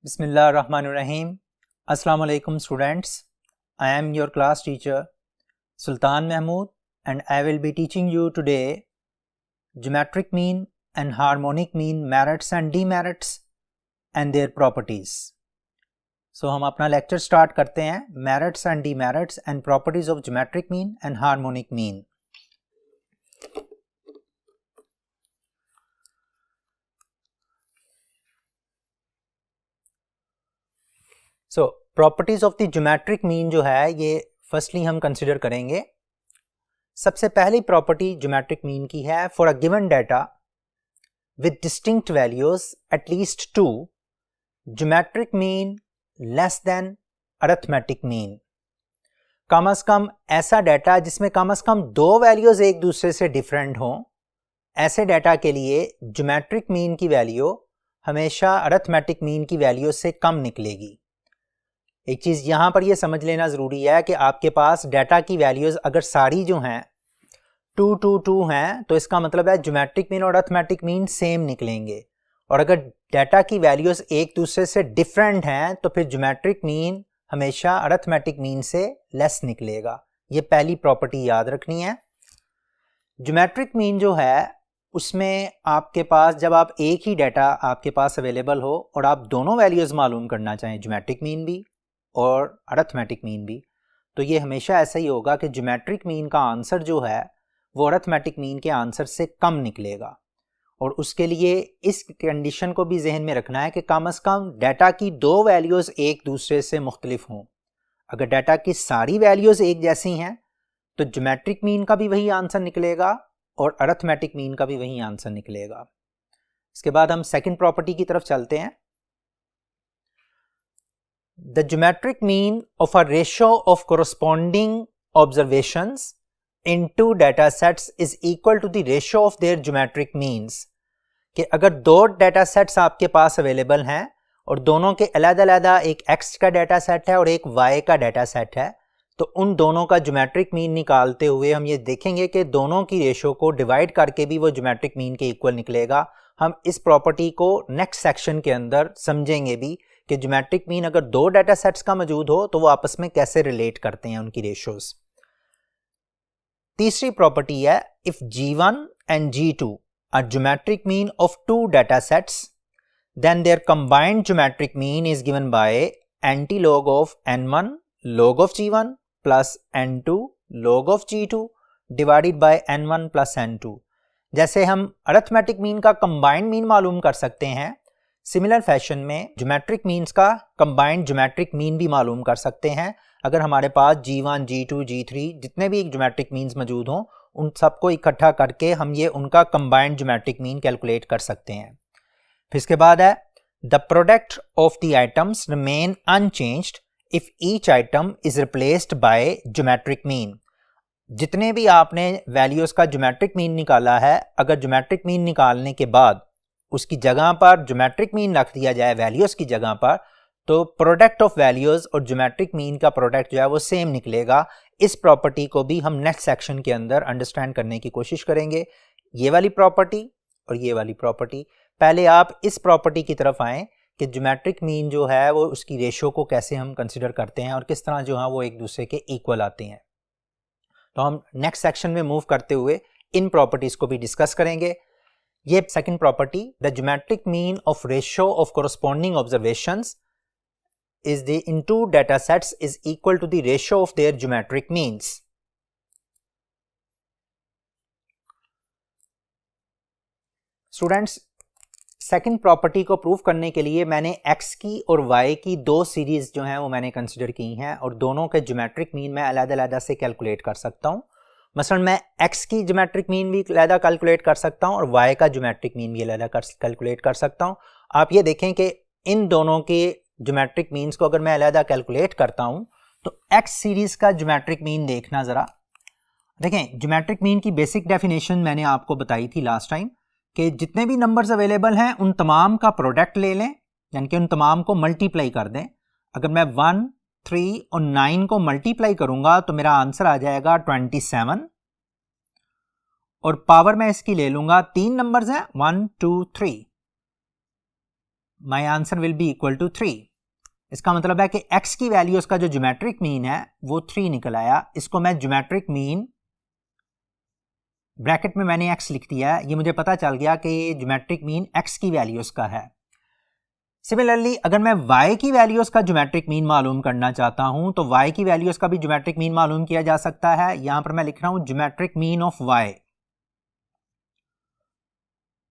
Bismillahirrahmanirrahim. Assalamu alaikum students. I am your class teacher Sultan Mahmood and I will be teaching you today geometric mean and harmonic mean merits and demerits and their properties. So हम अपना lecture start करते हैं merits and demerits and properties of geometric mean and harmonic mean. So properties of the geometric mean जो है ये firstly हम consider करेंगे. सबसे पहली प्रॉपर्टी ज्योमेट्रिक मीन की है for a given data with distinct values at least two geometric mean less than arithmetic mean. कम से कम ऐसा डाटा जिसमें कम से कम दो वैल्यूज एक दूसरे से डिफरेंट हों, ऐसे डाटा के लिए ज्योमेट्रिक मीन की वैल्यू हमेशा अरिथमेटिक मीन की वैल्यू से कम निकलेगी. एक चीज़ यहाँ पर ये समझ लेना ज़रूरी है कि आपके पास डाटा की वैल्यूज़ अगर सारी जो हैं 2 2 2 हैं तो इसका मतलब है ज्योमेट्रिक मीन और अरिथमेटिक मीन सेम निकलेंगे, और अगर डाटा की वैल्यूज़ एक दूसरे से डिफरेंट हैं तो फिर ज्योमेट्रिक मीन हमेशा अरिथमेटिक मीन से लेस निकलेगा. ये पहली प्रॉपर्टी याद रखनी है. ज्योमेट्रिक मीन जो है उसमें आपके पास जब आप एक ही डाटा आपके पास अवेलेबल हो और आप दोनों वैल्यूज़ मालूम करना चाहें, ज्योमेट्रिक मीन भी और अरिथमेटिक मीन भी, तो ये हमेशा ऐसा ही होगा कि ज्योमेट्रिक मीन का आंसर जो है वो अरिथमेटिक मीन के आंसर से कम निकलेगा. और उसके लिए इस कंडीशन को भी जहन में रखना है कि कम से कम डाटा की दो वैल्यूज़ एक दूसरे से मुख्तलिफ हों. अगर डाटा की सारी वैल्यूज़ एक जैसी हैं तो ज्योमेट्रिक मीन का भी वही आंसर निकलेगा और अरिथमेटिक मीन का भी वही आंसर निकलेगा. इसके बाद हम सेकेंड प्रॉपर्टी की तरफ चलते हैं. The geometric mean of a ratio of corresponding observations in two data sets is equal to the ratio of their geometric means. कि अगर दो डाटा सेट्स आपके पास अवेलेबल हैं और दोनों के अलग-अलग एक x का डाटा सेट है और एक y का डाटा सेट है, तो उन दोनों का ज्योमेट्रिक मीन निकालते हुए हम ये देखेंगे कि दोनों की रेशो को डिवाइड करके भी वो ज्योमेट्रिक मीन के इक्वल निकलेगा. हम इस प्रॉपर्टी को नेक्स्ट सेक्शन के अंदर समझेंगे भी कि ज्योमेट्रिक मीन अगर दो डाटा सेट्स का मौजूद हो तो वो आपस में कैसे रिलेट करते हैं उनकी रेशोज. तीसरी प्रॉपर्टी है if G1 and G2 are geometric mean of two data sets then their combined geometric mean is given by anti log of n1 log of G1 plus n2 log of G2 divided by n1 plus n2. जैसे हम arithmetic mean का combined mean मालूम कर सकते हैं, similar fashion में geometric means का combined geometric mean भी मालूम कर सकते हैं. अगर हमारे पास G1 G2 G3 जितने भी ज्योमेट्रिक मीन्स मौजूद हों उन सबको इकट्ठा करके हम ये उनका कंबाइंड ज्योमेट्रिक मीन कैलकुलेट कर सकते हैं. फिर इसके बाद है the product of the items remain unchanged if each item is replaced by geometric mean. जितने भी आपने वैल्यूज का ज्योमेट्रिक मीन निकाला है, अगर ज्योमेट्रिक मीन निकालने के बाद उसकी जगह पर ज्योमेट्रिक मीन रख दिया जाए वैल्यूज की जगह पर, तो प्रोडक्ट ऑफ वैल्यूज और ज्योमेट्रिक मीन का प्रोडक्ट जो है वो सेम निकलेगा. इस प्रॉपर्टी को भी हम नेक्स्ट सेक्शन के अंदर अंडरस्टैंड करने की कोशिश करेंगे. ये वाली प्रॉपर्टी और ये वाली प्रॉपर्टी. पहले आप इस प्रॉपर्टी की तरफ आएँ कि ज्योमेट्रिक मीन जो है वो उसकी रेशो को कैसे हम कंसिडर करते हैं और किस तरह जो है वो एक दूसरे के इक्वल आते हैं. तो हम नेक्स्ट सेक्शन में मूव करते हुए इन प्रॉपर्टीज को भी डिस्कस करेंगे. ये second property, the geometric mean of ratio of corresponding observations is the in two data sets is equal to the ratio of their geometric means. Students, second property को prove करने के लिए मैंने x की और y की दो series जो हैं वो मैंने कंसिडर की हैं और दोनों के ज्योमेट्रिक मीन मैं अलग-अलग से कैलकुलेट कर सकता हूं. मसलन मैं x की ज्योमेट्रिक मीन भी अलग कैलकुलेट कर सकता हूं और y का ज्योमेट्रिक मीन भी अलग कैलकुलेट कर सकता हूं. आप ये देखें कि इन दोनों के ज्योमेट्रिक मीन्स को अगर मैं अलग कैलकुलेट करता हूं तो x सीरीज का ज्योमेट्रिक मीन देखना ज़रा देखें. ज्योमेट्रिक मीन की बेसिक डेफिनेशन मैंने आपको बताई थी लास्ट टाइम कि जितने भी नंबर्स अवेलेबल हैं उन तमाम का प्रोडक्ट ले लें, यानी कि उन तमाम को मल्टीप्लाई कर दें. अगर मैं 1 3 और 9 को मल्टीप्लाई करूंगा तो मेरा आंसर आ जाएगा 27 और पावर मैं इसकी ले लूंगा, तीन नंबर्स हैं 1 2 3, my answer will be equal to 3। इसका मतलब है कि x की वैल्यू उसका जो ज्योमेट्रिक मीन है वो 3 निकल आया। इसको मैं ज्योमेट्रिक मीन ब्रैकेट में मैंने x लिख दिया है, ये मुझे पता चल गया कि ज्योमेट्रिक मीन x की वैल्यू उसका है। सिमिलरली अगर मैं y की वैल्यू उसका ज्योमेट्रिक मीन मालूम करना चाहता हूं तो y की वैल्यू उसका भी ज्योमेट्रिक मीन मालूम किया जा सकता है। यहां पर मैं लिख रहा हूं geometric mean of y।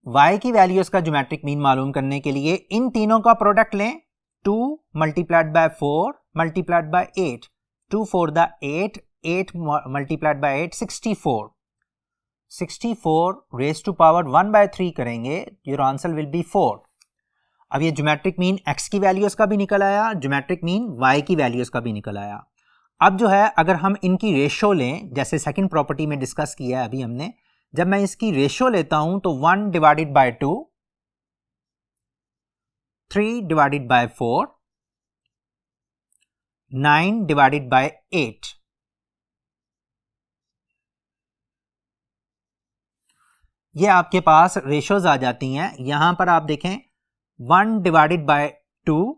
y की वैल्यू उसका ज्योमेट्रिक मीन मालूम करने के लिए इन तीनों का प्रोडक्ट लें, 2 multiplied by 4 multiplied by 8, 2 4 the 8, 8 multiplied by 8 64, 64 raise to power 1/3 करेंगे, योर आंसर विल बी 4। अब ये ज्योमेट्रिक मीन x की वैल्यूज का भी निकल आया, ज्योमेट्रिक मीन y की वैल्यूज का भी निकल आया। अब जो है अगर हम इनकी रेशो लें, जैसे सेकंड प्रॉपर्टी में डिस्कस किया है अभी हमने, जब मैं इसकी रेशो लेता हूं तो 1 divided bye 2, 3 divided by 4, 9 divided by 8। ये आपके पास रेशोज आ जाती हैं। यहां पर आप देखें 1 डिवाइडेड बाय 2,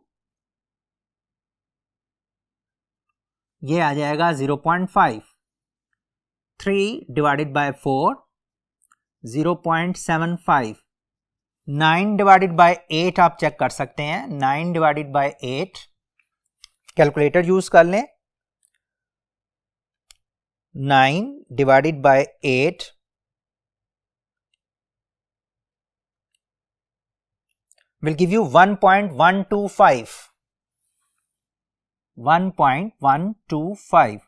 ये आ जाएगा 0.5, 3 डिवाइडेड बाय 4 0.75, 9 डिवाइडेड बाय 8 आप चेक कर सकते हैं, 9 डिवाइडेड बाय 8, कैलकुलेटर यूज कर लें, 9 divided by 8 will give you 1.125, 1.125।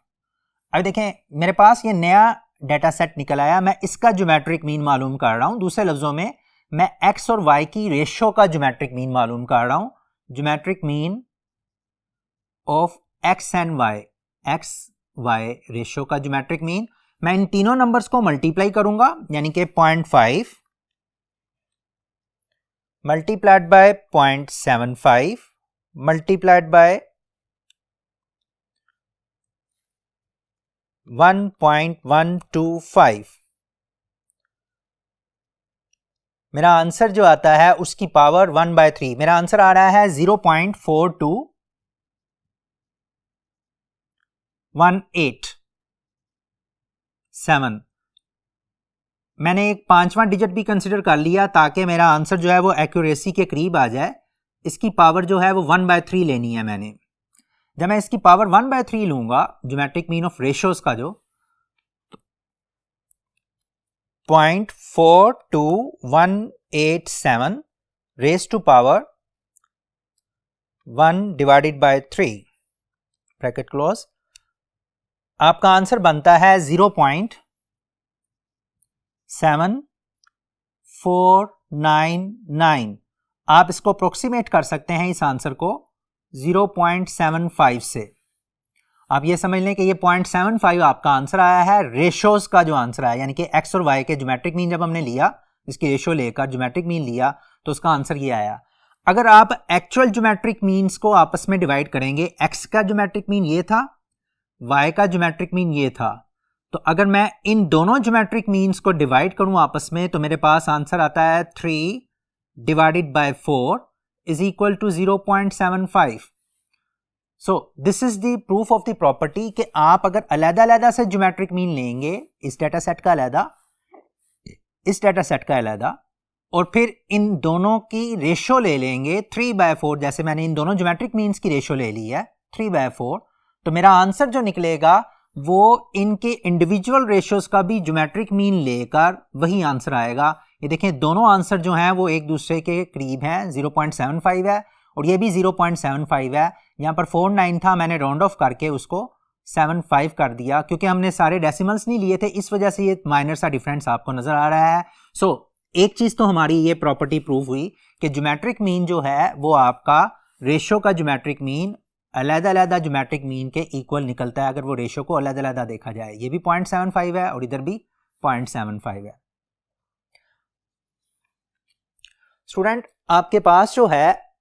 अब देखें मेरे पास ये नया डेटा सेट निकल आया, मैं इसका ज्योमेट्रिक मीन मालूम कर रहा हूं। दूसरे लफ्जों में मैं x और y की रेशो का ज्योमेट्रिक मीन मालूम कर रहा हूं, geometric mean of x and y, x y ratio का ज्योमेट्रिक मीन। मैं इन तीनों नंबर्स को मल्टीप्लाई करूंगा, यानी कि 0.5 multiplied by 0.75 multiplied by 1.125। मेरा आंसर जो आता है उसकी पावर 1/3, मेरा आंसर आ रहा है 0.4218। मैंने एक 5वां डिजिट भी कंसिडर कर लिया ताकि मेरा आंसर जो है वो एक्यूरेसी के करीब आ जाए। इसकी पावर जो है वो 1/3 लेनी है मैंने। जब मैं इसकी पावर 1/3 लूंगा ज्योमेट्रिक मीन ऑफ रेशियोज का जो 0.42187 raise to power 1 divided by 3 bracket close, आपका आंसर बनता है 0.7499। आप इसको अप्रोक्सीमेट कर सकते हैं इस आंसर को 0.75 से। आप ये समझ लें कि ये 0.75 आपका आंसर आया है रेशोज का जो आंसर आया, यानी कि x और y के ज्योमेट्रिक मीन जब हमने लिया, इसकी रेशो लेकर ज्योमेट्रिक मीन लिया तो उसका आंसर ये आया। अगर आप एक्चुअल ज्योमेट्रिक मीन्स को आपस में डिवाइड करेंगे, x का ज्योमेट्रिक मीन ये था, y का ज्योमेट्रिक मीन ये था, तो अगर मैं इन दोनों ज्योमेट्रिक मीन्स को डिवाइड करूं आपस में तो मेरे पास आंसर आता है 3 divided by 4 is equal to 0.75। So this is the proof of the property कि आप अगर अलग-अलग से ज्योमेट्रिक मीन लेंगे, इस डेटा सेट का अलग, इस डेटा सेट का अलग, और फिर इन दोनों की रेशो ले लेंगे 3/4, जैसे मैंने इन दोनों ज्योमेट्रिक मीन्स की रेशो ले ली है 3/4, तो मेरा आंसर जो निकलेगा वो इनके इंडिविजुअल रेशियोज का भी ज्योमेट्रिक मीन लेकर वही आंसर आएगा। ये देखें दोनों आंसर जो हैं वो एक दूसरे के करीब हैं, 0.75 है और ये भी 0.75 है। यहाँ पर 49 था, मैंने राउंड ऑफ करके उसको 75 कर दिया क्योंकि हमने सारे डेसिमल्स नहीं लिए थे, इस वजह से ये माइनर सा डिफरेंस आपको नजर आ रहा है। एक चीज तो हमारी ये प्रॉपर्टी प्रूव हुई कि ज्योमेट्रिक मीन जो है वो आपका रेशियो का ज्योमेट्रिक मीन अलग-अलग ज्योमेट्रिक मीन के इक्वल निकलता है अगर वो रेशियो को अलग-अलग देखा जाए। ये भी 0.75 है और इधर भी 0.75 है। स्टूडेंट आपके पास जो है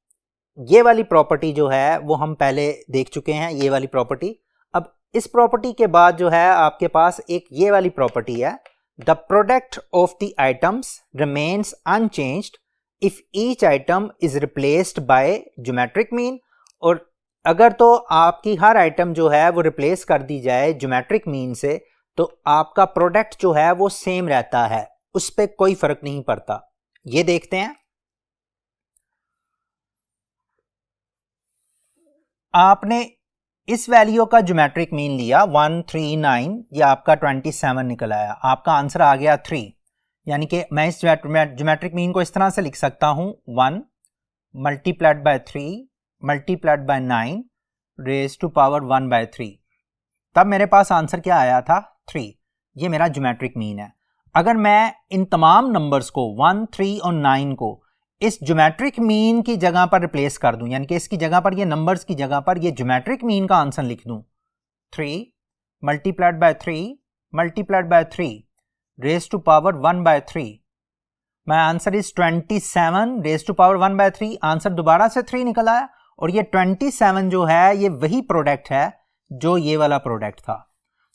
ये वाली प्रॉपर्टी जो है वो हम पहले देख चुके हैं, ये वाली प्रॉपर्टी। अब इस प्रॉपर्टी के बाद जो है आपके पास एक ये वाली प्रॉपर्टी है, the product of the items remains unchanged if each item is replaced by geometric mean, और अगर तो आपकी हर आइटम जो है वो रिप्लेस कर दी जाए ज्योमेट्रिक मीन से, तो आपका प्रोडक्ट जो है वो सेम रहता है, उस पर कोई फर्क नहीं पड़ता। ये देखते हैं, आपने इस वैल्यू का ज्योमेट्रिक मीन लिया 139, ये आपका 27 निकल आया, आपका आंसर आ गया 3। यानी कि मैं इस ज्योमेट्रिक मीन को इस तरह से लिख सकता हूं 1 multiplied by 3 multiplied by 9 raise to power 1 by 3, तब मेरे पास आंसर क्या आया था 3। ये मेरा ज्योमेट्रिक मीन है। अगर मैं इन तमाम नंबर्स को 1, 3 और 9 को इस ज्योमेट्रिक मीन की जगह पर रिप्लेस कर दूं, यानी कि इसकी जगह पर, ये नंबर्स की जगह पर ये ज्योमेट्रिक मीन का आंसर लिख दूं 3 multiplied by 3 multiplied by 3 raise to power 1 by 3, my answer is 27 raise to power 1 by 3। Answer दोबारा से 3 निकल आया, और ये 27 जो है ये वही प्रोडक्ट है जो ये वाला प्रोडक्ट था।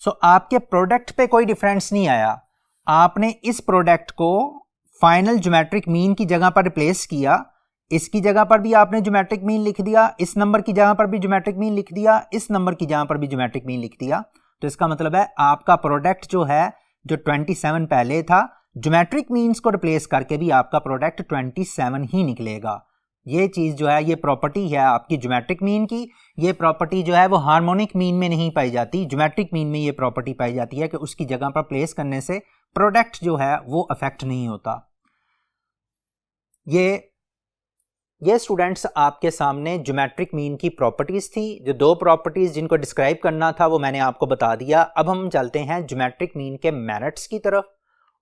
सो आपके प्रोडक्ट पे कोई डिफरेंस नहीं आया, आपने इस प्रोडक्ट को फाइनल ज्योमेट्रिक मीन की जगह पर रिप्लेस किया, इसकी जगह पर भी आपने ज्योमेट्रिक मीन लिख दिया, इस नंबर की जगह पर भी ज्योमेट्रिक मीन लिख दिया, इस नंबर की जगह पर भी ज्योमेट्रिक मीन लिख दिया। तो इसका मतलब है आपका प्रोडक्ट जो है, जो 27 पहले था, ज्योमेट्रिक मीन्स को रिप्लेस करके भी आपका प्रोडक्ट 27 ही निकलेगा। ये चीज़ जो है, ये प्रॉपर्टी है आपकी ज्योमेट्रिक मीन की। ये प्रॉपर्टी जो है वो हार्मोनिक मीन में नहीं पाई जाती, ज्योमेट्रिक मीन में ये प्रॉपर्टी पाई जाती है कि उसकी जगह पर प्लेस करने से प्रोडक्ट जो है वो अफेक्ट नहीं होता। ये स्टूडेंट्स आपके सामने ज्योमेट्रिक मीन की प्रॉपर्टीज थी। जो दो प्रॉपर्टीज जिनको डिस्क्राइब करना था वो मैंने आपको बता दिया। अब हम चलते हैं ज्योमेट्रिक मीन के मेरिट्स की तरफ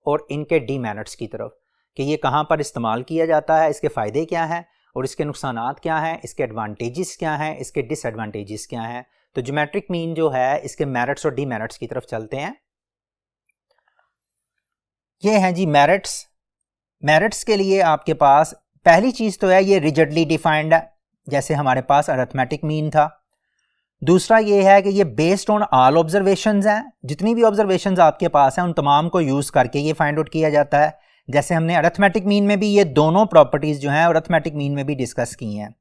और इनके डीमेरिट्स की तरफ, कि ये कहाँ पर इस्तेमाल किया जाता है, इसके फ़ायदे क्या हैं और इसके नुकसानात क्या हैं, इसके एडवांटेजेस क्या हैं, इसके डिसएडवांटेजेस क्या हैं। तो ज्योमेट्रिक मीन जो है इसके मेरिट्स और डीमेरिट्स की तरफ चलते हैं। ये हैं जी मेरिट्स। मेरिट्स के लिए आपके पास पहली चीज़ तो है ये रिजिडली डिफाइंड है, जैसे हमारे पास अरिथमेटिक मीन था। दूसरा ये है कि ये बेस्ड ऑन ऑल ऑब्जर्वेशंस हैं, जितनी भी ऑब्जर्वेशंस आपके पास हैं उन तमाम को यूज़ करके ये फाइंड आउट किया जाता है। जैसे हमने अरिथमेटिक मीन में भी ये दोनों प्रॉपर्टीज़ जो हैं अरिथमेटिक मीन में भी डिस्कस की हैं।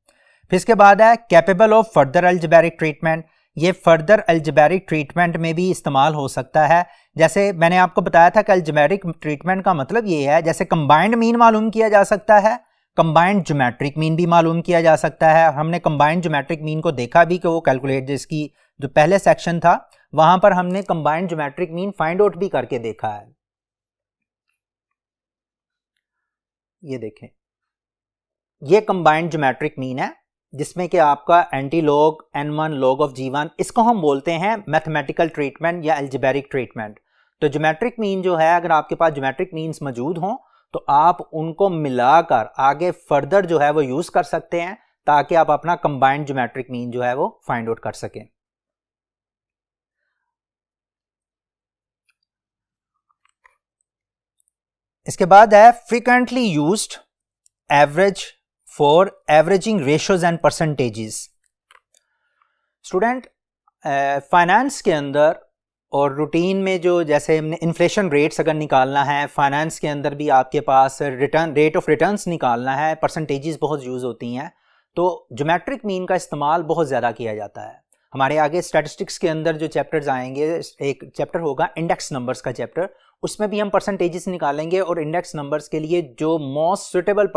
फिर इसके बाद है capable of further algebraic treatment. ये फर्दर अलजेब्रिक ट्रीटमेंट में भी इस्तेमाल हो सकता है। जैसे मैंने आपको बताया था कि अलजेब्रिक ट्रीटमेंट का मतलब ये है, जैसे कंबाइंड मीन मालूम किया जा सकता है, कंबाइंड ज्योमेट्रिक मीन भी मालूम किया जा सकता है। हमने कंबाइंड ज्योमेट्रिक मीन को देखा भी कि वो कैलकुलेट, जिसकी जो पहले सेक्शन था वहां पर हमने combined geometric mean find out भी करके देखा है। ये देखें, ये कंबाइंड ज्योमेट्रिक मीन है जिसमें कि आपका anti log n1 log of g1, इसको हम बोलते हैं मैथमेटिकल ट्रीटमेंट या अलजेब्रिक ट्रीटमेंट। तो ज्योमेट्रिक मीन जो है, अगर आपके पास ज्योमेट्रिक मीन्स मौजूद हों तो आप उनको मिलाकर आगे फर्दर जो है वो यूज कर सकते हैं, ताकि आप अपना कंबाइंड ज्योमेट्रिक मीन जो है वो फाइंड आउट कर सकें। इसके बाद है frequently used average for averaging ratios and percentages. Student, finance के अंदर और रूटीन में जो, जैसे हमने इन्फ्लेशन रेट्स अगर निकालना है, फाइनेंस के अंदर भी आपके पास रिटर्न रेट ऑफ रिटर्न्स निकालना है, परसेंटेजेस बहुत यूज़ होती हैं, तो ज्योमेट्रिक मीन का इस्तेमाल बहुत ज़्यादा किया जाता है। हमारे आगे स्टैटिस्टिक्स के अंदर जो चैप्टर्स आएंगे, एक चैप्टर होगा इंडेक्स नंबर्स का चैप्टर, उसमें भी हम परसेंटेजेस निकालेंगे और इंडेक्स नंबर्स के लिए जो मोस्ट सुटेबल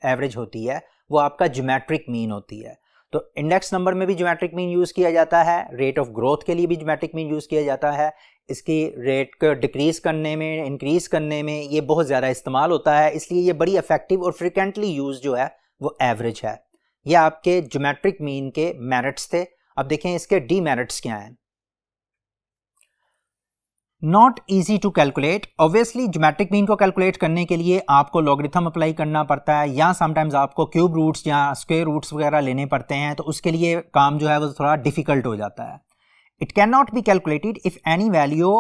एवरेज होती है वो आपका ज्योमेट्रिक मीन होती है। तो इंडेक्स नंबर में भी ज्योमेट्रिक मीन यूज़ किया जाता है, रेट ऑफ ग्रोथ के लिए भी ज्योमेट्रिक मीन यूज़ किया जाता है, इसकी रेट को डिक्रीज करने में, इंक्रीज करने में ये बहुत ज़्यादा इस्तेमाल होता है, इसलिए ये बड़ी इफेक्टिव और फ्रिक्वेंटली यूज जो है वो एवरेज है। ये आपके ज्योमेट्रिक मीन के मेरिट्स थे। अब देखें इसके डीमेरिट्स क्या हैं। Not easy to calculate. Obviously geometric mean को कैलकुलेट करने के लिए आपको लॉगरिथम अप्लाई करना पड़ता है, या समटाइम्स आपको क्यूब रूट्स या स्क्वायर रूट्स वगैरह लेने पड़ते हैं, तो उसके लिए काम जो है वो थोड़ा डिफिकल्ट हो जाता है। It can not be calculated if any value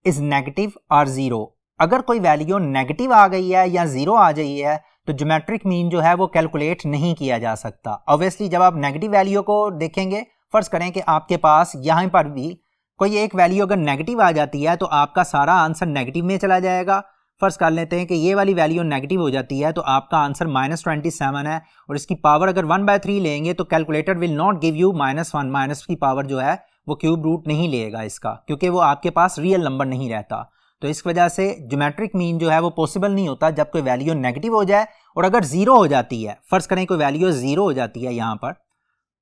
is negative और जीरो। अगर कोई वैल्यू नेगेटिव आ गई है या जीरो आ गई है तो ज्योमेट्रिक मीन जो है वो कैलकुलेट नहीं किया जा सकता। ऑब्वियसली जब आप नेगेटिव वैल्यू को देखेंगे, फर्ज करें कि आपके पास यहाँ पर भी कोई एक वैल्यू अगर नेगेटिव आ जाती है तो आपका सारा आंसर नेगेटिव में चला जाएगा, फर्ज कर लेते हैं कि ये वाली वैल्यू नेगेटिव हो जाती है तो आपका आंसर -27 है, और इसकी पावर अगर 1/3 लेंगे तो calculator will not give you -1, minus की पावर जो है वो क्यूब रूट नहीं लेगा इसका, क्योंकि वो आपके पास रियल नंबर नहीं रहता। तो इस वजह से ज्योमेट्रिक मीन जो है वो पॉसिबल नहीं होता जब कोई वैल्यू नेगेटिव हो जाए, और अगर जीरो हो जाती है, फर्ज करें कोई वैल्यू जीरो हो जाती है यहाँ पर,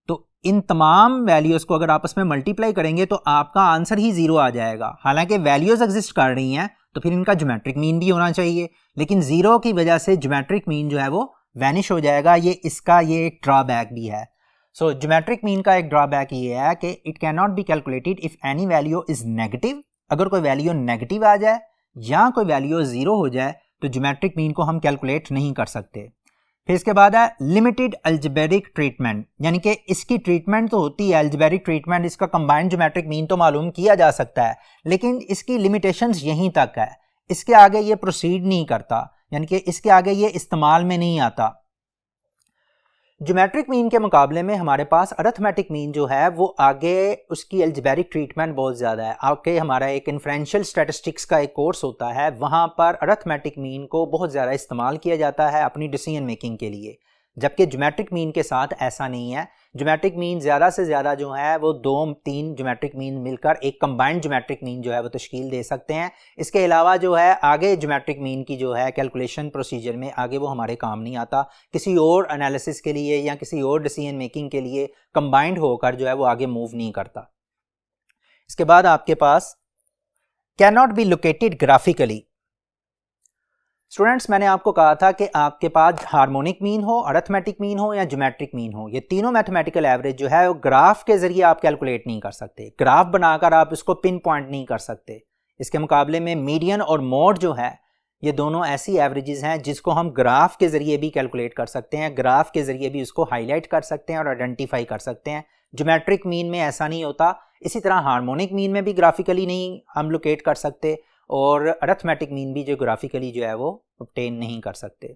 तो इन तमाम वैल्यूज़ को अगर आपस में मल्टीप्लाई करेंगे तो आपका आंसर ही जीरो आ जाएगा। हालांकि वैल्यूज़ एग्जिस्ट कर रही हैं तो फिर इनका ज्योमेट्रिक मीन भी होना चाहिए, लेकिन जीरो की वजह से ज्योमेट्रिक मीन जो है वो वैनिश हो जाएगा। ये इसका ये एक ड्रॉबैक भी है। सो ज्योमेट्रिक मीन का एक ड्रॉबैक ये है कि it can not be calculated if any value is negative. अगर कोई वैल्यू नेगेटिव आ जाए या कोई वैल्यू जीरो हो जाए तो ज्योमेट्रिक मीन को हम कैलकुलेट नहीं कर सकते। फिर इसके बाद है लिमिटेड अलजेब्रिक ट्रीटमेंट, यानी कि इसकी ट्रीटमेंट तो होती है अलजेब्रिक ट्रीटमेंट, इसका कंबाइंड ज्योमेट्रिक मीन तो मालूम किया जा सकता है, लेकिन इसकी लिमिटेशंस यहीं तक है, इसके आगे ये प्रोसीड नहीं करता, यानी कि इसके आगे ये इस्तेमाल में नहीं आता। ज्योमेट्रिक मीन के मुकाबले में हमारे पास अरिथमेटिक मीन जो है वो आगे उसकी अलजेब्रिक ट्रीटमेंट बहुत ज़्यादा है। आगे हमारा एक इन्फ्रेंशियल स्टैटिस्टिक्स का एक कोर्स होता है, वहाँ पर अरिथमेटिक मीन को बहुत ज़्यादा इस्तेमाल किया जाता है अपनी डिसीजन मेकिंग के लिए, जबकि ज्योमेट्रिक मीन के साथ ऐसा नहीं है। ज्योमेट्रिक मीन ज़्यादा से ज़्यादा जो है वो 2-3 ज्योमेट्रिक मीन मिलकर एक कंबाइंड ज्योमेट्रिक मीन जो है वो तश्कील दे सकते हैं। इसके अलावा जो है आगे ज्योमेट्रिक मीन की जो है कैलकुलेशन प्रोसीजर में आगे वो हमारे काम नहीं आता, किसी और एनालिसिस के लिए या किसी और डिसीजन मेकिंग के लिए कंबाइंड होकर जो है वो आगे मूव नहीं करता। इसके बाद आपके पास can not be located graphically. Students, मैंने आपको कहा था कि आपके पास हार्मोनिक मीन हो, अरिथमेटिक मीन हो या ज्योमेट्रिक मीन हो, ये तीनों मैथमेटिकल एवरेज जो है वो ग्राफ के जरिए आप कैलकुलेट नहीं कर सकते, ग्राफ बनाकर आप इसको पिन पॉइंट नहीं कर सकते। इसके मुकाबले में मीडियन और मोड जो है ये दोनों ऐसी एवरेजेस हैं जिसको हम ग्राफ के जरिए भी कैलकुलेट कर सकते हैं, ग्राफ के जरिए भी उसको हाईलाइट कर सकते हैं और आइडेंटिफाई कर सकते हैं। ज्योमेट्रिक मीन में ऐसा नहीं होता। इसी तरह हार्मोनिक मीन में भी ग्राफिकली नहीं हम लोकेट कर सकते, और अरिथमेटिक मीन भी जोग्राफिकली जो है वो ऑब्टेन नहीं कर सकते।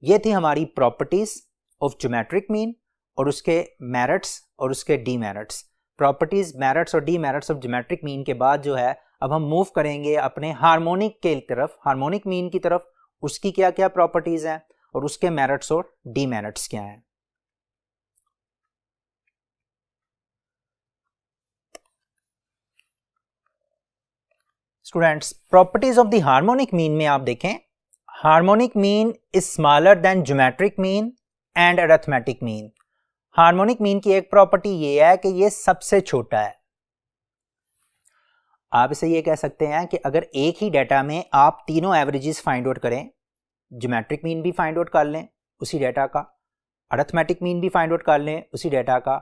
ये थी हमारी प्रॉपर्टीज ऑफ ज्योमेट्रिक मीन और उसके मेरिट्स और उसके डीमेरिट्स। प्रॉपर्टीज, मेरिट्स और डीमेरिट्स ऑफ ज्योमेट्रिक मीन के बाद जो है अब हम मूव करेंगे अपने हार्मोनिक के तरफ, हार्मोनिक मीन की तरफ। उसकी क्या क्या प्रॉपर्टीज हैं और उसके मेरिट्स और डीमेरिट्स क्या हैं। Students, properties of the harmonic mean में आप देखें, harmonic mean is smaller than geometric mean and arithmetic mean. Harmonic mean की एक प्रॉपर्टी ये है कि ये सबसे छोटा है। आप इसे ये कह सकते हैं कि अगर एक ही डाटा में आप तीनों एवरेजेस फाइंड आउट करें, ज्योमेट्रिक मीन भी फाइंड आउट कर लें उसी डाटा का, अरिथमेटिक मीन भी फाइंड आउट कर लें उसी डाटा का,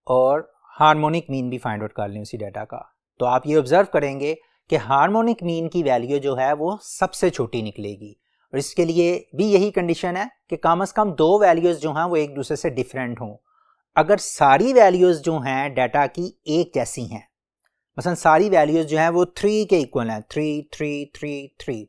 और हार्मोनिक मीन भी फाइंड आउट कर लें उसी डाटा का, तो आप ये ऑब्जर्व करेंगे कि हार्मोनिक मीन की वैल्यू जो है वो सबसे छोटी निकलेगी। और इसके लिए भी यही कंडीशन है कि कम से कम दो वैल्यूज़ जो हैं वो एक दूसरे से डिफरेंट हों। अगर सारी वैल्यूज़ जो हैं डाटा की एक जैसी हैं, मसलन सारी वैल्यूज़ जो हैं वो 3 के इक्वल हैं, 3 3 3 3,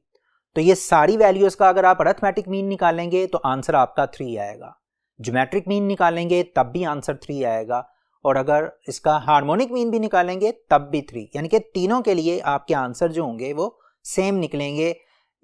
तो ये सारी वैल्यूज़ का अगर आप अरिथमेटिक मीन निकालेंगे तो आंसर आपका 3 आएगा, ज्योमेट्रिक मीन निकालेंगे तब भी आंसर 3 आएगा, और अगर इसका हार्मोनिक मीन भी निकालेंगे तब भी 3, यानी कि तीनों के लिए आपके आंसर जो होंगे वो सेम निकलेंगे।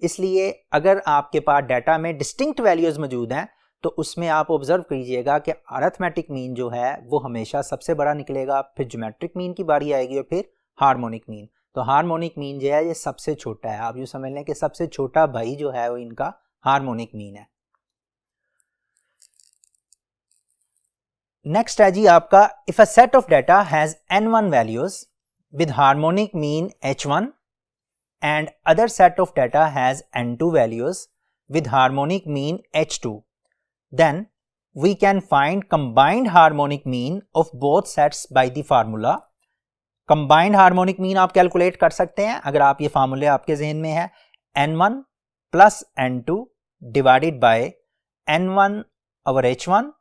इसलिए अगर आपके पास डाटा में डिस्टिंक्ट वैल्यूज़ मौजूद हैं तो उसमें आप ऑब्जर्व कीजिएगा कि अरिथमेटिक मीन जो है वो हमेशा सबसे बड़ा निकलेगा, फिर ज्योमेट्रिक मीन की बारी आएगी और फिर हार्मोनिक मीन। तो हार्मोनिक मीन जो है ये सबसे छोटा है। आप यूँ समझ लें कि सबसे छोटा भाई जो है वो इनका हार्मोनिक मीन है। नेक्स्ट है जी आपका, if a set of data has n1 values with harmonic mean h1 and other set of data has n2 values with harmonic mean h2, then we can find combined harmonic mean of both sets by the formula. Combined harmonic mean आप calculate कर सकते हैं अगर आप ये फार्मूले आपके जहन में है, n1 plus n2 divided by n1 over h1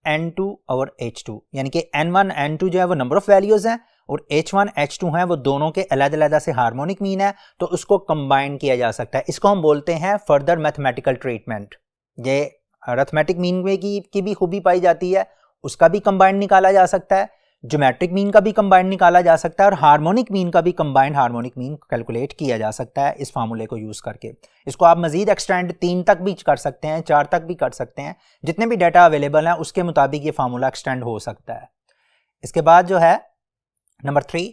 n2 over h2, यानी कि n1 n2 जो है वो नंबर ऑफ वैल्यूज हैं और h1 h2 हैं वो दोनों के अलग-अलग से हार्मोनिक मीन है, तो उसको कंबाइन किया जा सकता है। इसको हम बोलते हैं फर्दर मैथमेटिकल ट्रीटमेंट। ये अरिथमेटिक मीन में की भी खूबी पाई जाती है, उसका भी कंबाइन निकाला जा सकता है, ज्योमेट्रिक मीन का भी कंबाइंड निकाला जा सकता है और हार्मोनिक मीन का भी कंबाइंड हार्मोनिक मीन कैलकुलेट किया जा सकता है इस फार्मूले को यूज़ करके। इसको आप मजीद एक्सटेंड 3 तक भी कर सकते हैं, 4 तक भी कर सकते हैं, जितने भी डाटा अवेलेबल हैं उसके मुताबिक ये फार्मूला एक्सटेंड हो सकता है। इसके बाद जो है number 3,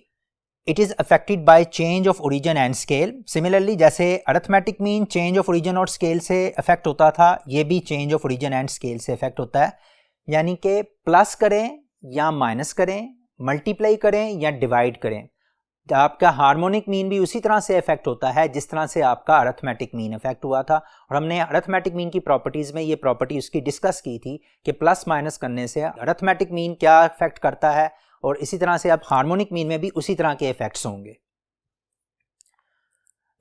it is affected by change of origin and scale. Similarly जैसे arithmetic mean change of origin और स्केल से अफेक्ट होता था, ये भी change of origin and scale से अफेक्ट होता है। यानी कि प्लस करें या माइनस करें, मल्टीप्लाई करें या डिवाइड करें, तो आपका हार्मोनिक मीन भी उसी तरह से अफेक्ट होता है जिस तरह से आपका अरिथमेटिक मीन अफेक्ट हुआ था। और हमने अरिथमेटिक मीन की प्रॉपर्टीज़ में ये प्रॉपर्टी उसकी डिस्कस की थी कि प्लस माइनस करने से अरिथमेटिक मीन क्या अफेक्ट करता है, और इसी तरह से आप हार्मोनिक मीन में भी उसी तरह के इफेक्ट्स होंगे।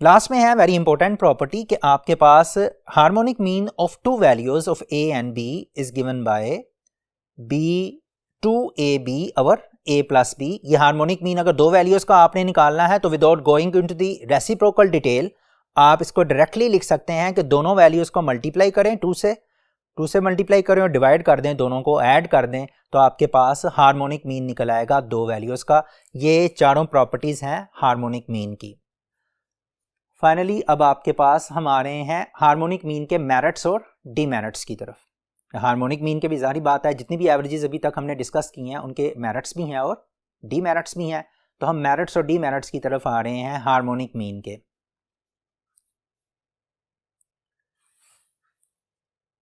लास्ट में है वेरी इंपॉर्टेंट प्रॉपर्टी कि आपके पास harmonic mean of 2 values of A and B is given by B2AB over A plus B। ये हार्मोनिक मीन अगर 2 वैल्यूज का आपने निकालना है तो without going into the reciprocal detail आप इसको डायरेक्टली लिख सकते हैं कि दोनों वैल्यूज को मल्टीप्लाई करें 2 से मल्टीप्लाई करें और डिवाइड कर दें, दोनों को ऐड कर दें, तो आपके पास हार्मोनिक मीन निकल आएगा 2 वैल्यूज का। ये चारों प्रॉपर्टीज हैं हार्मोनिक मीन की। फाइनली अब आपके पास हम आ रहे हैं हार्मोनिक मीन के मेरिट्स और डीमेरिट्स की तरफ। हार्मोनिक मीन के भी जारी बात है, जितनी भी एवरेजेस अभी तक हमने डिस्कस की हैं उनके मेरिट्स भी हैं और डीमेरिट्स भी हैं, तो हम मेरिट्स और डीमेरिट्स की तरफ आ रहे हैं हार्मोनिक मीन के।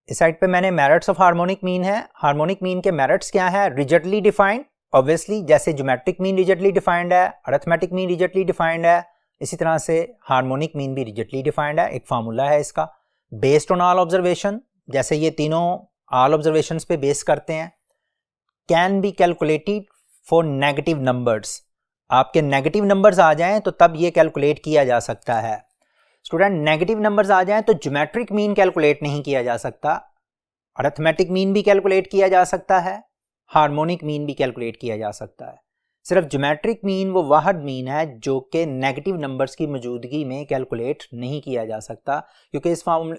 इस साइड पे मैंने मेरिट्स ऑफ हार्मोनिक मीन है। हार्मोनिक मीन के मेरिट्स क्या है? रिजिडली डिफाइंड, ऑब्वियसली जैसे ज्योमेट्रिक मीन रिजिडली डिफाइंड है, अरिथमेटिक मीन रिजिडली डिफाइंड है, इसी तरह से हार्मोनिक मीन भी रिजिडली डिफाइंड है, एक फार्मूला है इसका। बेस्ड ऑन ऑल ऑब्जर्वेशन, जैसे ये तीनों ऑल ऑब्जर्वेशंस पे बेस करते हैं। Can be calculated for negative numbers, आपके नेगेटिव नंबर्स आ जाएं तो तब ये कैलकुलेट किया जा सकता है। स्टूडेंट नेगेटिव नंबर्स आ जाएं तो ज्योमेट्रिक मीन कैलकुलेट नहीं किया जा सकता, अरिथमेटिक मीन भी कैलकुलेट किया जा सकता है, हार्मोनिक मीन भी कैलकुलेट किया जा सकता है। सिर्फ ज्योमेट्रिक मीन वो वाहद मीन है जो कि नेगेटिव नंबर्स की मौजूदगी में कैलकुलेट नहीं किया जा सकता, क्योंकि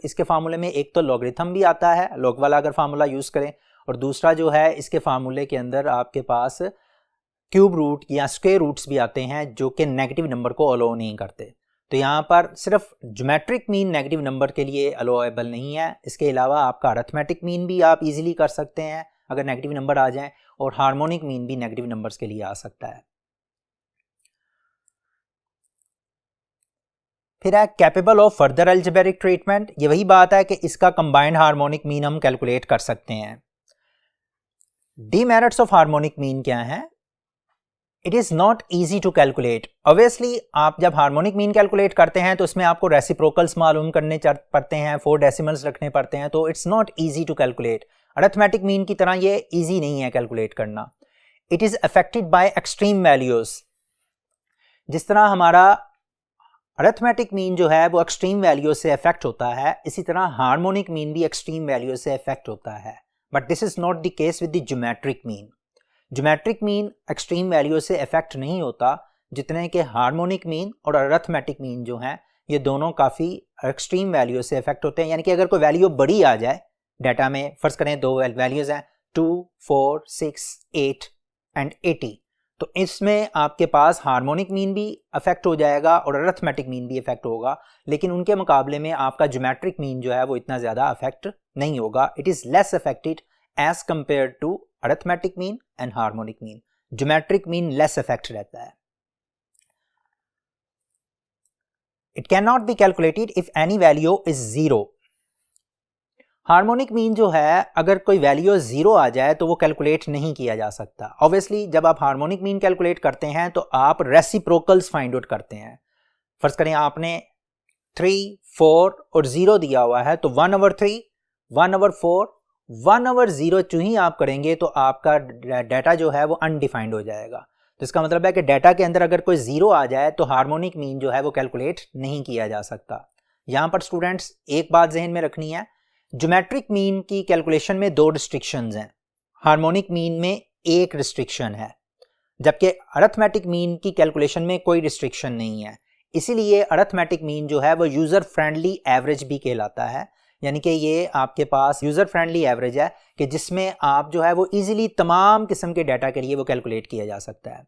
इसके फार्मूले में एक तो लॉगरिथम भी आता है, लॉग वाला अगर फार्मूला यूज़ करें, और दूसरा जो है इसके फार्मूले के अंदर आपके पास क्यूब रूट या स्क्वायर रूट्स भी आते हैं जो कि नेगेटिव नंबर को अलो नहीं करते। तो यहाँ पर सिर्फ ज्योमेट्रिक मीन नेगेटिव नंबर के लिए अलोएबल नहीं है, इसके अलावा आपका अरिथमेटिक मीन भी आप इजीली कर सकते हैं अगर नेगेटिव नंबर आ जाएं, और हार्मोनिक मीन भी नेगेटिव नंबर्स के लिए आ सकता है। फिर है capable of further algebraic treatment. ये वही बात है कि इसका कंबाइंड हार्मोनिक मीन हम कैलकुलेट कर सकते हैं। डीमेरिट्स ऑफ हार्मोनिक मीन क्या है? It is not easy to calculate. Obviously आप जब हार्मोनिक मीन कैलकुलेट करते हैं तो उसमें आपको रेसिप्रोकल्स मालूम करने पड़ते हैं, 4 डेसिमल्स रखने पड़ते हैं, तो it's not easy to calculate. Arithmetic mean की तरह ये ईजी नहीं है कैलकुलेट करना। It is affected by extreme values. जिस तरह हमारा अरिथमेटिक मीन जो है वो एक्सट्रीम वैल्यूज से अफेक्ट होता है, इसी तरह हार्मोनिक मीन भी एक्सट्रीम वैल्यूज से अफेक्ट होता है, but this is not the case with the geometric mean. Geometric mean extreme value से अफेक्ट नहीं होता, जितने के हार्मोनिक मीन और अरिथमेटिक मीन जो हैं ये दोनों काफ़ी एक्सट्रीम वैल्यू से अफेक्ट होते हैं। यानी कि अगर कोई वैल्यू बड़ी आ जाए डाटा में, फर्ज करें 2 वैल्यूज़ हैं 2, 4, 6, 8 एंड 80, तो इसमें आपके पास हार्मोनिक मीन भी अफेक्ट हो जाएगा और अरिथमेटिक मीन भी अफेक्ट होगा, लेकिन उनके मुकाबले में आपका ज्योमेट्रिक मीन जो है वो इतना ज़्यादा अफेक्ट नहीं होगा। It is less affected as compare to arithmetic mean and harmonic mean. Geometric mean less affect रहता है। It can not be calculated if any value is 0। हार्मोनिक मीन जो है अगर कोई वैल्यू 0 आ जाए तो वो कैलकुलेट नहीं किया जा सकता। ऑब्वियसली जब आप हार्मोनिक मीन कैलकुलेट करते हैं तो आप रेसिप्रोकल्स फाइंड आउट करते हैं। फर्ज करें आपने 3, 4 और 0 दिया हुआ है, तो 1/3, 1/4, 1/0 जो ही आप करेंगे तो आपका डाटा जो है वो अनडिफाइंड हो जाएगा। तो इसका मतलब है कि डाटा के अंदर अगर कोई 0 आ जाए तो हार्मोनिक मीन जो है वो कैलकुलेट नहीं किया जा सकता। यहाँ पर स्टूडेंट्स एक बात जहन में रखनी है, ज्योमेट्रिक मीन की कैलकुलेशन में 2 रिस्ट्रिक्शंस हैं, हार्मोनिक मीन में 1 रिस्ट्रिक्शन है, जबकि अरिथमेटिक मीन की कैलकुलेशन में कोई रिस्ट्रिक्शन नहीं है। इसीलिए अरिथमेटिक मीन जो है वो यूज़र फ्रेंडली एवरेज भी कहलाता है, यानी कि ये आपके पास यूज़र फ्रेंडली एवरेज है कि जिसमें आप जो है वो इजीली तमाम किस्म के डाटा के लिए वो कैलकुलेट किया जा सकता है।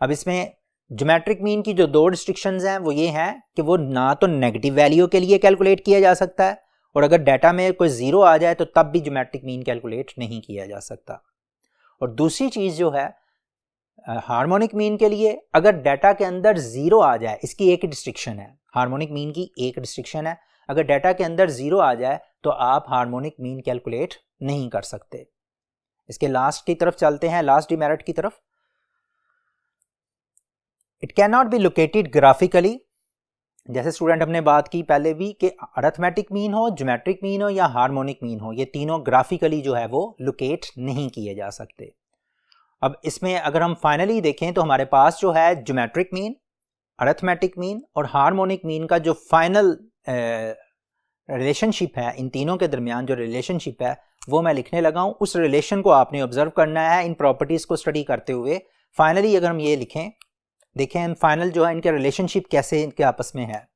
अब इसमें ज्योमेट्रिक मीन की जो 2 रिस्ट्रिक्शंस हैं वो ये हैं कि वो ना तो नेगेटिव वैल्यू के लिए कैलकुलेट किया जा सकता है, और अगर डाटा में कोई ज़ीरो आ जाए तो तब भी ज्योमेट्रिक मीन कैलकुलेट नहीं किया जा सकता। और दूसरी चीज़ जो है हार्मोनिक मीन के लिए, अगर डाटा के अंदर ज़ीरो आ जाए, इसकी एक रिस्ट्रिक्शन है, हार्मोनिक मीन की एक रिस्ट्रिक्शन है, अगर डाटा के अंदर ज़ीरो आ जाए तो आप हार्मोनिक मीन कैलकुलेट नहीं कर सकते। इसके लास्ट की तरफ चलते हैं, लास्ट डिमेरिट की तरफ। It can not be located graphically. जैसे स्टूडेंट हमने बात की पहले भी कि अरिथमेटिक मीन हो, ज्योमेट्रिक मीन हो या हार्मोनिक मीन हो, ये तीनों ग्राफिकली जो है वो लोकेट नहीं किए जा सकते। अब इसमें अगर हम फाइनली देखें तो हमारे पास जो है ज्योमेट्रिक मीन, अरिथमेटिक मीन और हार्मोनिक मीन का जो फाइनल रिलेशनशिप है, इन तीनों के दरमियान जो रिलेशनशिप है वो मैं लिखने लगा हूँ। उस रिलेशन को आपने ऑब्जर्व करना है इन प्रॉपर्टीज़ को स्टडी करते हुए। फाइनली अगर हम ये लिखें, देखें हम फाइनल जो है इनके रिलेशनशिप कैसे इनके आपस में है।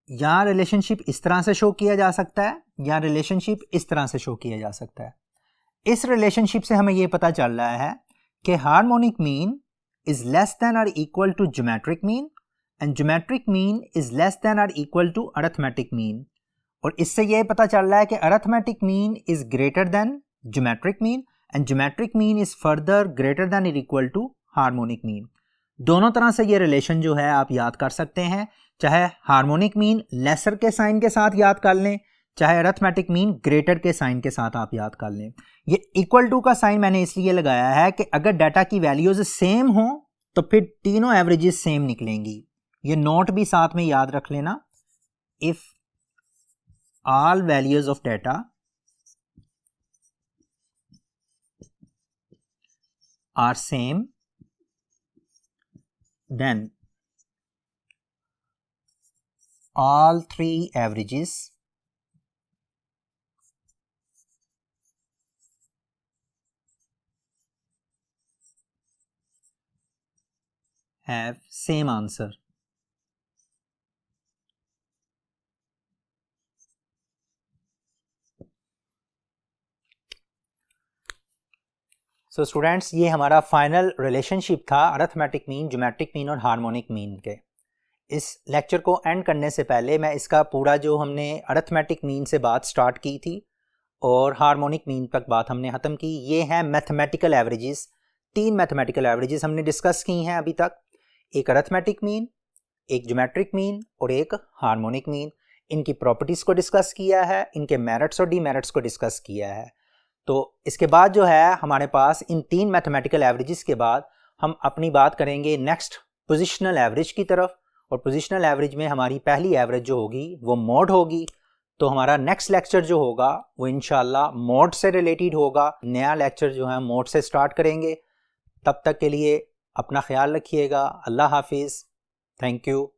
या रिलेशनशिप इस तरह से शो किया जा सकता है या रिलेशनशिप इस तरह से शो किया जा सकता है। इस रिलेशनशिप से हमें यह पता चल रहा है कि harmonic mean is less than और equal to geometric mean and geometric mean is less than और इक्वल टू अरिथमेटिक मीन। और इससे यह पता चल रहा है कि arithmetic mean is greater than geometric mean and geometric mean is further greater than और इक्वल टू हार्मोनिक मीन। दोनों तरह से ये रिलेशन जो है आप याद कर सकते हैं, चाहे हार्मोनिक मीन लेसर के साइन के साथ याद कर लें, चाहे अरिथमेटिक मीन ग्रेटर के साइन के साथ आप याद कर लें। ये इक्वल टू का साइन मैंने इसलिए लगाया है कि अगर डाटा की वैल्यूज सेम हो तो फिर तीनों एवरेजेस सेम निकलेंगी। ये नोट भी साथ में याद रख लेना, if all values of data are same then all three averages have same answer. So students, ये हमारा फाइनल रिलेशनशिप था अरिथमेटिक मीन, ज्योमेट्रिक मीन और हार्मोनिक मीन के। इस लेक्चर को एंड करने से पहले मैं इसका पूरा जो हमने अरिथमेटिक मीन से बात स्टार्ट की थी और हार्मोनिक मीन तक बात हमने ख़त्म की। ये हैं मैथमेटिकल एवरेजेस। 3 मैथमेटिकल एवरेजेस हमने डिस्कस की हैं अभी तक, एक अरिथमेटिक मीन, एक ज्योमेट्रिक मीन और एक हार्मोनिक मीन। इनकी प्रॉपर्टीज़ को डिस्कस किया है, इनके मेरिट्स और डीमेरिट्स को डिस्कस किया है। तो इसके बाद जो है हमारे पास इन 3 मैथमेटिकल एवरेजेस के बाद हम अपनी बात करेंगे नेक्स्ट पोजिशनल एवरेज की तरफ, और पोजिशनल एवरेज में हमारी पहली एवरेज जो होगी वो मोड होगी। तो हमारा नेक्स्ट लेक्चर जो होगा वो इंशाल्लाह मोड से रिलेटेड होगा। नया लेक्चर जो है मोड से स्टार्ट करेंगे। तब तक के लिए अपना ख्याल रखिएगा। अल्लाह हाफिज़। Thank you.